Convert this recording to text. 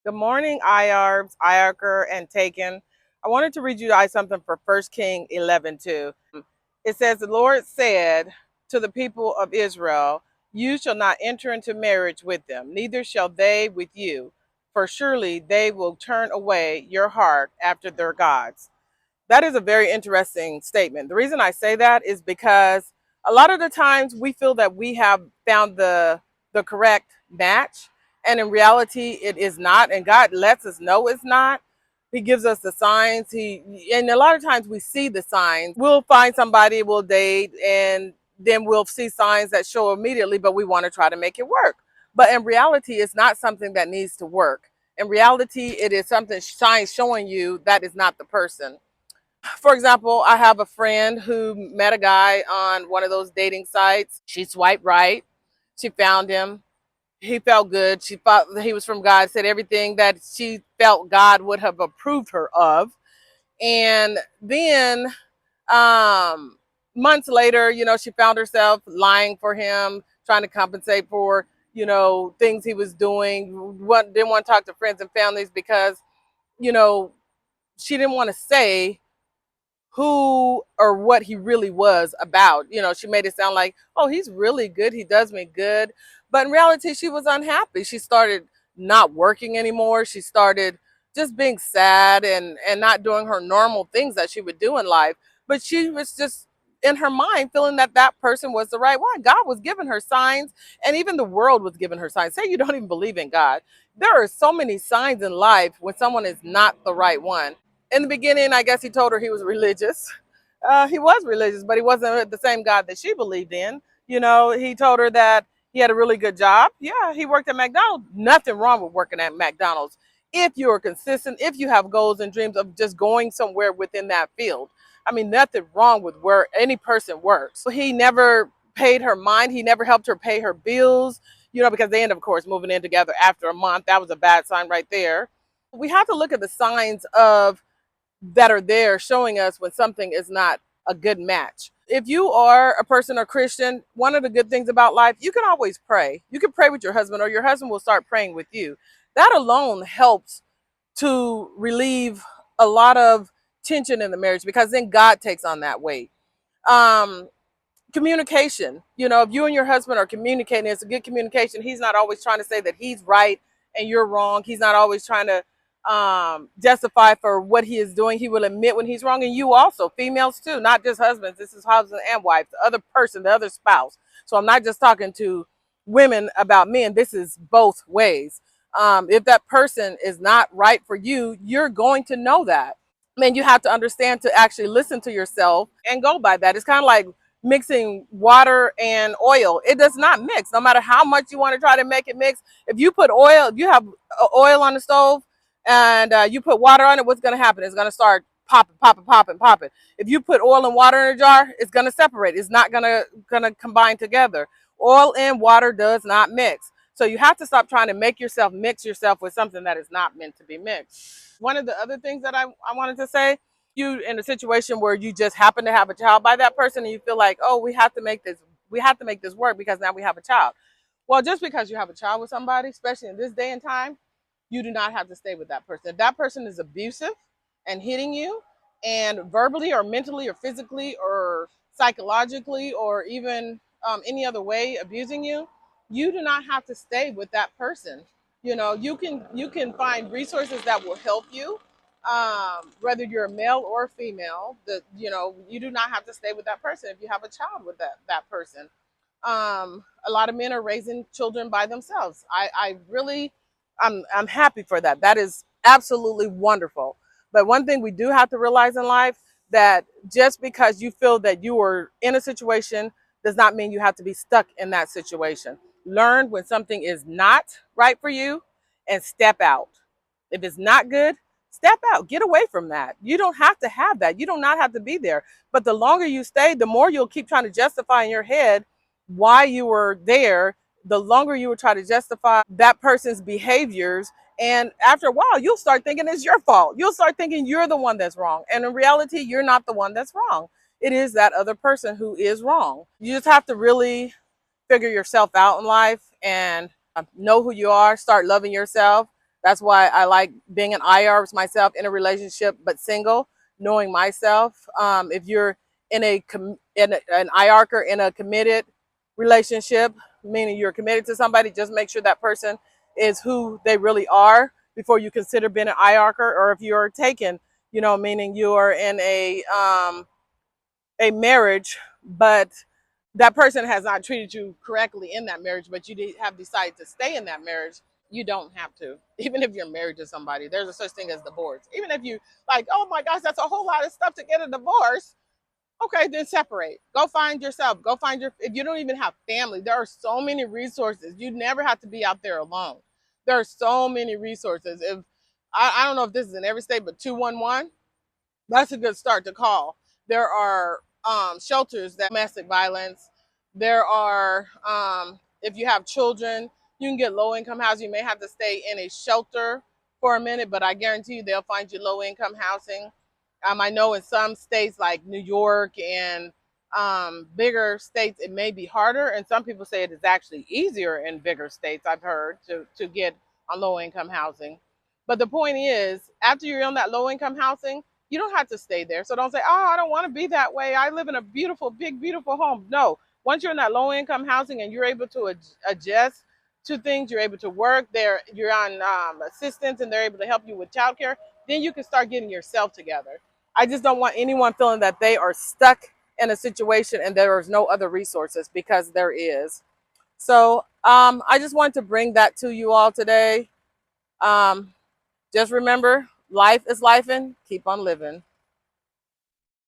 Good morning, IARBs, IARCR, and Taken. I wanted to read you guys something for 1 King 11:2. It says, the Lord said to the people of Israel, you shall not enter into marriage with them, neither shall they with you, for surely they will turn away your heart after their gods. That is a very interesting statement. The reason I say that is because a lot of the times we feel that we have found the correct match, and in reality it is not, and God lets us know it's not. He gives us the signs. And a lot of times we see the signs. We'll find somebody, we'll date, and then we'll see signs that show immediately, but we want to try to make it work. But in reality, it's not something that needs to work. In reality, it is something, signs showing you that is not the person. For example, I have a friend who met a guy on one of those dating sites. She swiped right. She found him. He felt good. She thought that he was from God, said everything that she felt God would have approved her of. And then months later, she found herself lying for him, trying to compensate for, things he was doing. Didn't want to talk to friends and families because, you know, she didn't want to say who or what he really was about. She made it sound like, oh, he's really good. He does me good. But in reality, she was unhappy. She started not working anymore. She started just being sad and not doing her normal things that she would do in life. But she was just in her mind feeling that that person was the right one. God was giving her signs, and even the world was giving her signs. Say you don't even believe in God. There are so many signs in life when someone is not the right one. In the beginning, I guess he told her he was religious. He was religious, but he wasn't the same God that she believed in. He told her that he had a really good job. Yeah, he worked at McDonald's. Nothing wrong with working at McDonald's if you are consistent, if you have goals and dreams of just going somewhere within that field. I mean, nothing wrong with where any person works. He never paid her mind. He never helped her pay her bills, because they ended, of course, moving in together after a month. That was a bad sign right there. We have to look at the signs of that are there showing us when something is not a good match. If you are a person or Christian, one of the good things about life, you can always pray. You can pray with your husband, or your husband will start praying with you. That alone helps to relieve a lot of tension in the marriage, because then God takes on that weight. Um, Communication. If you and your husband are communicating, it's a good communication. He's not always trying to say that he's right and you're wrong. He's not always trying to justify for what he is doing. He will admit when he's wrong. And you also, females too, not just husbands. This is husband and wife, the other person, the other spouse. So I'm not just talking to women about men. This is both ways. If that person is not right for you, you're going to know that. Man, you have to understand to actually listen to yourself and go by that. It's kind of like mixing water and oil. It does not mix, no matter how much you want to try to make it mix. If you put oil, if you have oil on the stove and you put water on it, what's going to happen? It's going to start popping, popping, popping, popping. If you put oil and water in a jar, it's going to separate. It's not going to combine together. Oil and water does not mix. So you have to stop trying to make yourself mix yourself with something that is not meant to be mixed. One of the other things that I wanted to say, you in a situation where you just happen to have a child by that person and you feel like, oh, we have to make this work because now we have a child. Well, just because you have a child with somebody, especially in this day and time, you do not have to stay with that person. If that person is abusive and hitting you, and verbally or mentally or physically or psychologically or even any other way abusing you, you do not have to stay with that person. You can find resources that will help you, whether you're a male or a female. You do not have to stay with that person if you have a child with that person. A lot of men are raising children by themselves. I really, I'm happy for that. That is absolutely wonderful. But one thing we do have to realize in life, that just because you feel that you are in a situation does not mean you have to be stuck in that situation. Learn when something is not right for you and step out. If it's not good, step out, get away from that. You don't have to have that. You do not have to be there. But the longer you stay, the more you'll keep trying to justify in your head why you were there. The longer you will try to justify that person's behaviors. And after a while, you'll start thinking it's your fault. You'll start thinking you're the one that's wrong. And in reality, you're not the one that's wrong. It is that other person who is wrong. You just have to really figure yourself out in life and know who you are, start loving yourself. That's why I like being an IR myself, in a relationship but single, knowing myself. If you're an IR in a committed relationship, meaning you're committed to somebody, just make sure that person is who they really are before you consider being an IR. Or if you're taken, meaning you're in a marriage, but that person has not treated you correctly in that marriage, but you have decided to stay in that marriage. You don't have to. Even if you're married to somebody, there's a such thing as divorce. Even if you like, oh my gosh, that's a whole lot of stuff to get a divorce. Okay, then separate. Go find yourself. Go find if you don't even have family, there are so many resources. You never have to be out there alone. There are so many resources. If I don't know if this is in every state, but 211, that's a good start to call. There are shelters that domestic violence. There are, if you have children, you can get low income housing. You may have to stay in a shelter for a minute, but I guarantee you they'll find you low income housing. I know in some states like New York and bigger states, it may be harder. And some people say it is actually easier in bigger states, I've heard, to get on low income housing. But the point is, after you're on that low income housing, you don't have to stay there. So don't say, oh, I don't want to be that way. I live in a beautiful, big, beautiful home. No, once you're in that low income housing and you're able to adjust to things, you're able to work there, you're on assistance and they're able to help you with childcare, then you can start getting yourself together. I just don't want anyone feeling that they are stuck in a situation and there is no other resources, because there is. So I just wanted to bring that to you all today. Um, just remember, life is life, and keep on living.